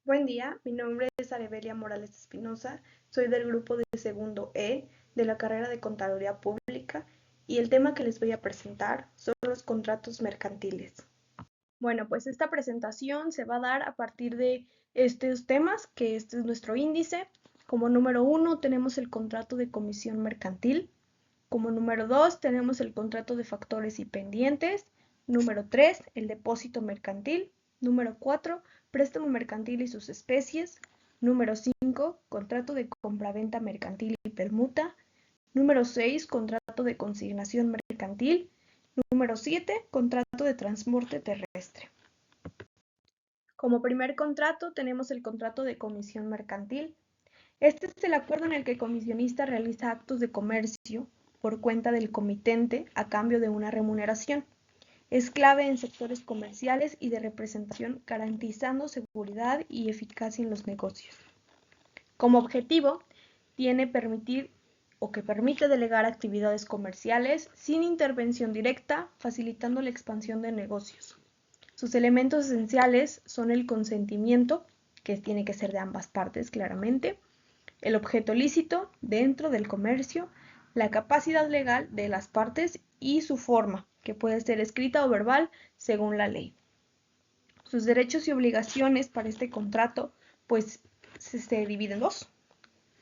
Buen día, mi nombre es Arebelia Morales Espinosa, soy del grupo de segundo E de la carrera de Contaduría Pública y el tema que les voy a presentar son los contratos mercantiles. Bueno, pues esta presentación se va a dar a partir de estos temas, que este es nuestro índice. Como número 1 tenemos el contrato de comisión mercantil. Como número 2 tenemos el contrato de factores y pendientes. Número 3, el depósito mercantil. Número 4, préstamo mercantil y sus especies. Número 5, contrato de compraventa mercantil y permuta. Número 6, contrato de consignación mercantil. Número 7, contrato de transporte terrestre. Como primer contrato tenemos el contrato de comisión mercantil. Este es el acuerdo en el que el comisionista realiza actos de comercio por cuenta del comitente a cambio de una remuneración. Es clave en sectores comerciales y de representación, garantizando seguridad y eficacia en los negocios. Como objetivo, tiene permite delegar actividades comerciales sin intervención directa, facilitando la expansión de negocios. Sus elementos esenciales son el consentimiento, que tiene que ser de ambas partes claramente, el objeto lícito dentro del comercio, la capacidad legal de las partes y su forma, que puede ser escrita o verbal según la ley. Sus derechos y obligaciones para este contrato pues se dividen en dos,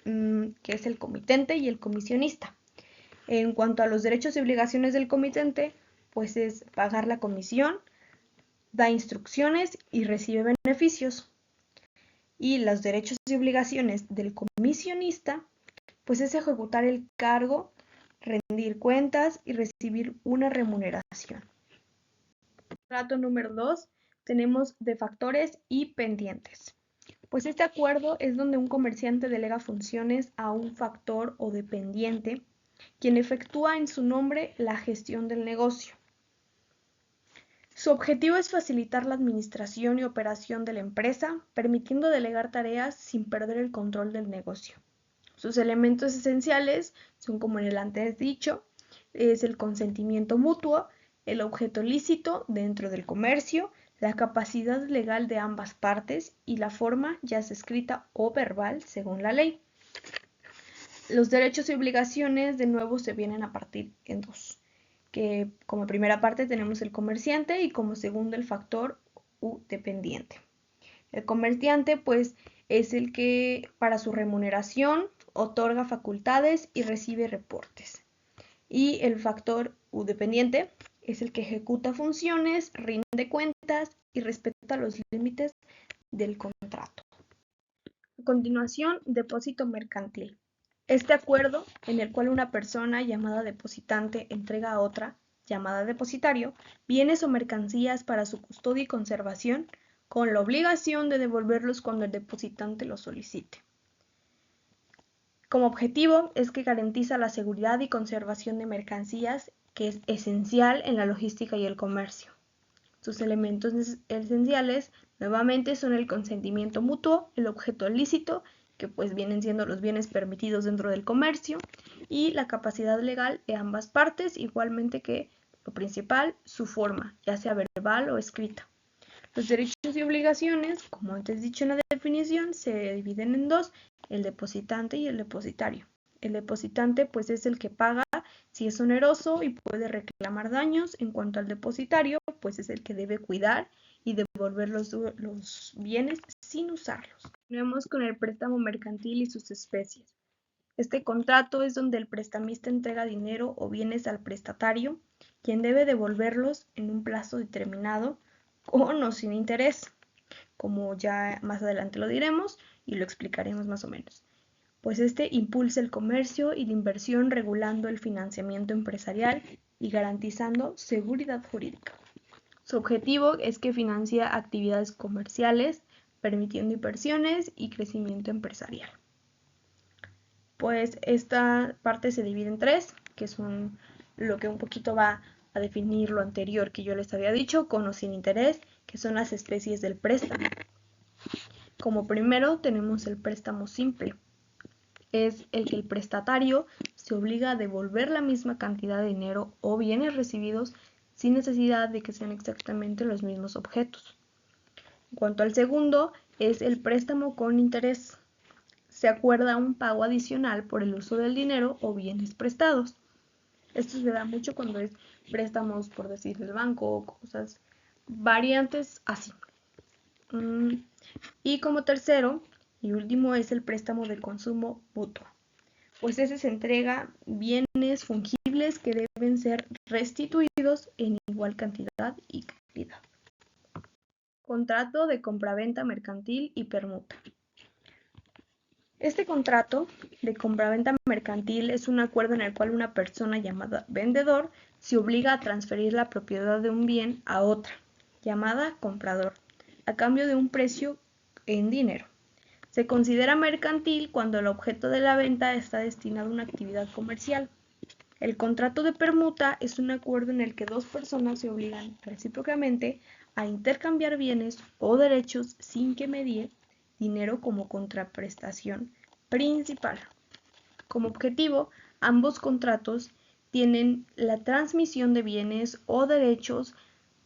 que es el comitente y el comisionista. En cuanto a los derechos y obligaciones del comitente, pues es pagar la comisión, da instrucciones y recibe beneficios. Y los derechos y obligaciones del comisionista, pues es ejecutar el cargo, rendir cuentas y recibir una remuneración. Contrato número 2, tenemos de factores y pendientes. Pues este acuerdo es donde un comerciante delega funciones a un factor o dependiente, quien efectúa en su nombre la gestión del negocio. Su objetivo es facilitar la administración y operación de la empresa, permitiendo delegar tareas sin perder el control del negocio. Sus elementos esenciales son, como en el antes dicho, es el consentimiento mutuo, el objeto lícito dentro del comercio, la capacidad legal de ambas partes y la forma, ya sea escrita o verbal, según la ley. Los derechos y obligaciones, de nuevo, se vienen a partir en dos, que como primera parte tenemos el comerciante y como segundo el factor u dependiente. El comerciante, pues, es el que para su remuneración otorga facultades y recibe reportes. Y el factor u dependiente es el que ejecuta funciones, rinde cuentas y respeta los límites del contrato. A continuación, depósito mercantil. Este acuerdo, en el cual una persona llamada depositante entrega a otra, llamada depositario, bienes o mercancías para su custodia y conservación, con la obligación de devolverlos cuando el depositante lo solicite. Como objetivo es que garantiza la seguridad y conservación de mercancías, que es esencial en la logística y el comercio. Sus elementos esenciales nuevamente son el consentimiento mutuo, el objeto lícito, que pues vienen siendo los bienes permitidos dentro del comercio, y la capacidad legal de ambas partes, igualmente que lo principal, su forma, ya sea verbal o escrita. Los derechos y obligaciones, como antes dicho en la definición, se dividen en dos, el depositante y el depositario. El depositante pues es el que paga si es oneroso y puede reclamar daños. En cuanto al depositario, pues es el que debe cuidar y devolver los bienes sin usarlos. Continuemos con el préstamo mercantil y sus especies. Este contrato es donde el prestamista entrega dinero o bienes al prestatario, quien debe devolverlos en un plazo determinado con o sin interés, como ya más adelante lo diremos y lo explicaremos más o menos. Pues este impulsa el comercio y la inversión, regulando el financiamiento empresarial y garantizando seguridad jurídica. Su objetivo es que financia actividades comerciales, permitiendo inversiones y crecimiento empresarial. Pues esta parte se divide en tres, que son lo que un poquito va a definir lo anterior que yo les había dicho, con o sin interés, que son las especies del préstamo. Como primero tenemos el préstamo simple. Es el que el prestatario se obliga a devolver la misma cantidad de dinero o bienes recibidos sin necesidad de que sean exactamente los mismos objetos. En cuanto al segundo, es el préstamo con interés. Se acuerda un pago adicional por el uso del dinero o bienes prestados. Esto se da mucho cuando es préstamos, por decir, del banco o cosas variantes así. Y como tercero y último es el préstamo de consumo mutuo. Pues ese se entrega bienes fungibles que deben ser restituidos en igual cantidad y calidad. Contrato de compraventa mercantil y permuta. Este contrato de compraventa mercantil es un acuerdo en el cual una persona llamada vendedor se obliga a transferir la propiedad de un bien a otra, llamada comprador, a cambio de un precio en dinero. Se considera mercantil cuando el objeto de la venta está destinado a una actividad comercial. El contrato de permuta es un acuerdo en el que dos personas se obligan recíprocamente a intercambiar bienes o derechos sin que medie dinero como contraprestación principal. Como objetivo, ambos contratos tienen la transmisión de bienes o derechos,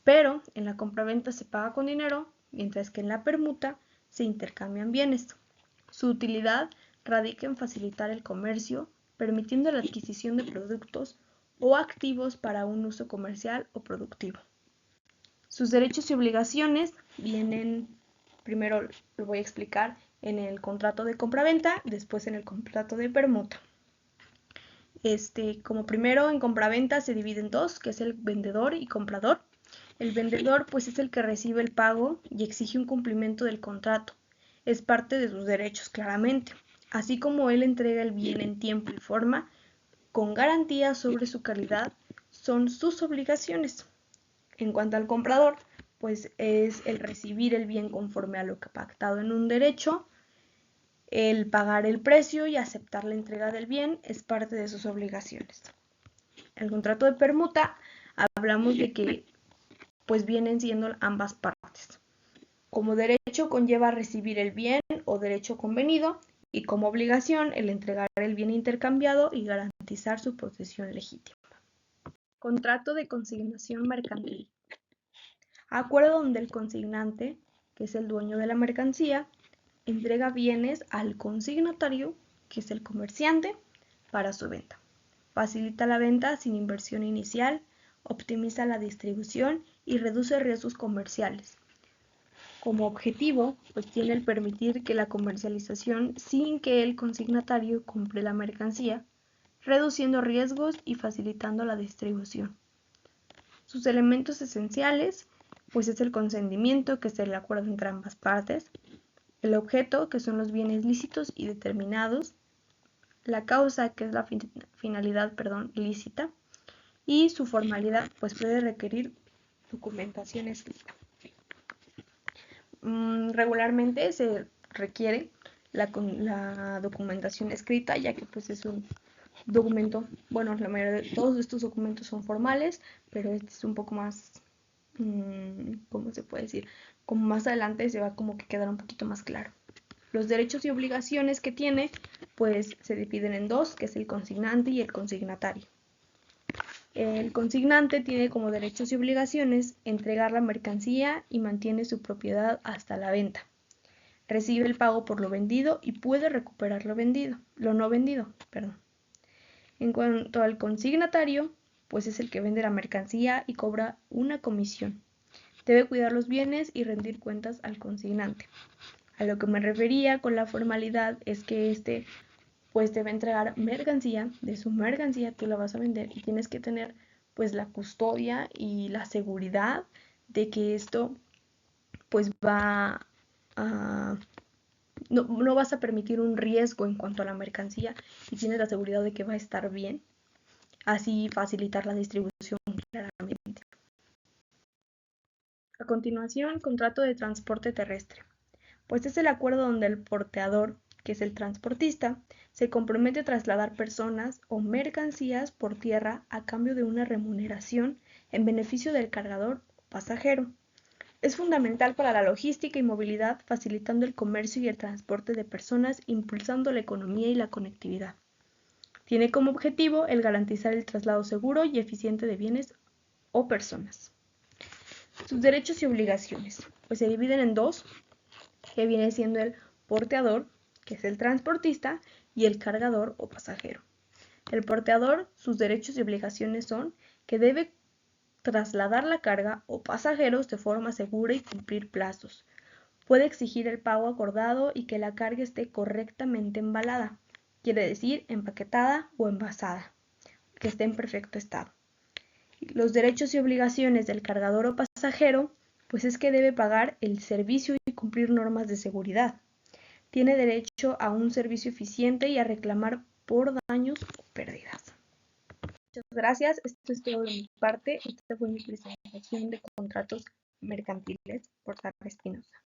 pero en la compraventa se paga con dinero, mientras que en la permuta se intercambian bienes. Su utilidad radica en facilitar el comercio, permitiendo la adquisición de productos o activos para un uso comercial o productivo. Sus derechos y obligaciones vienen, primero lo voy a explicar en el contrato de compraventa, después en el contrato de permuta. Como primero en compraventa se divide en dos, que es el vendedor y comprador. El vendedor pues es el que recibe el pago y exige un cumplimiento del contrato. Es parte de sus derechos claramente, así como él entrega el bien en tiempo y forma, con garantía sobre su calidad, son sus obligaciones. En cuanto al comprador, pues es el recibir el bien conforme a lo que ha pactado en un derecho, el pagar el precio y aceptar la entrega del bien es parte de sus obligaciones. El contrato de permuta, hablamos de que pues vienen siendo ambas partes. Como derecho conlleva recibir el bien o derecho convenido y como obligación el entregar el bien intercambiado y garantizar su posesión legítima. Contrato de consignación mercantil. Acuerdo donde el consignante, que es el dueño de la mercancía, entrega bienes al consignatario, que es el comerciante, para su venta. Facilita la venta sin inversión inicial, optimiza la distribución y reduce riesgos comerciales. Como objetivo, pues tiene el permitir que la comercialización sin que el consignatario compre la mercancía, reduciendo riesgos y facilitando la distribución. Sus elementos esenciales, pues es el consentimiento, que es el acuerdo entre ambas partes, el objeto, que son los bienes lícitos y determinados, la causa, que es la finalidad, lícita, y su formalidad, pues puede requerir documentación escrita. Regularmente se requiere la documentación escrita, ya que pues es un documento, bueno, la mayoría de todos estos documentos son formales, pero este es un poco más, ¿cómo se puede decir? Como más adelante se va como que quedar un poquito más claro. Los derechos y obligaciones que tiene, pues se dividen en dos, que es el consignante y el consignatario. El consignante tiene como derechos y obligaciones entregar la mercancía y mantiene su propiedad hasta la venta. Recibe el pago por lo vendido y puede recuperar lo no vendido. En cuanto al consignatario, pues es el que vende la mercancía y cobra una comisión. Debe cuidar los bienes y rendir cuentas al consignante. A lo que me refería con la formalidad es que pues debe entregar mercancía, de su mercancía tú la vas a vender y tienes que tener pues la custodia y la seguridad de que esto pues va a... No vas a permitir un riesgo en cuanto a la mercancía y tienes la seguridad de que va a estar bien, así facilitar la distribución claramente. A continuación, contrato de transporte terrestre. Pues es el acuerdo donde el porteador, que es el transportista, se compromete a trasladar personas o mercancías por tierra a cambio de una remuneración en beneficio del cargador o pasajero. Es fundamental para la logística y movilidad, facilitando el comercio y el transporte de personas, impulsando la economía y la conectividad. Tiene como objetivo el garantizar el traslado seguro y eficiente de bienes o personas. Sus derechos y obligaciones. pues se dividen en dos, que viene siendo el porteador, que es el transportista, y el cargador o pasajero. El porteador, sus derechos y obligaciones son que debe trasladar la carga o pasajeros de forma segura y cumplir plazos. Puede exigir el pago acordado y que la carga esté correctamente embalada, quiere decir empaquetada o envasada, que esté en perfecto estado. Los derechos y obligaciones del cargador o pasajero, pues es que debe pagar el servicio y cumplir normas de seguridad. Tiene derecho a un servicio eficiente y a reclamar por daños o pérdidas. Muchas gracias. Esto es todo de mi parte. Esta fue mi presentación de contratos mercantiles por Sara Espinosa.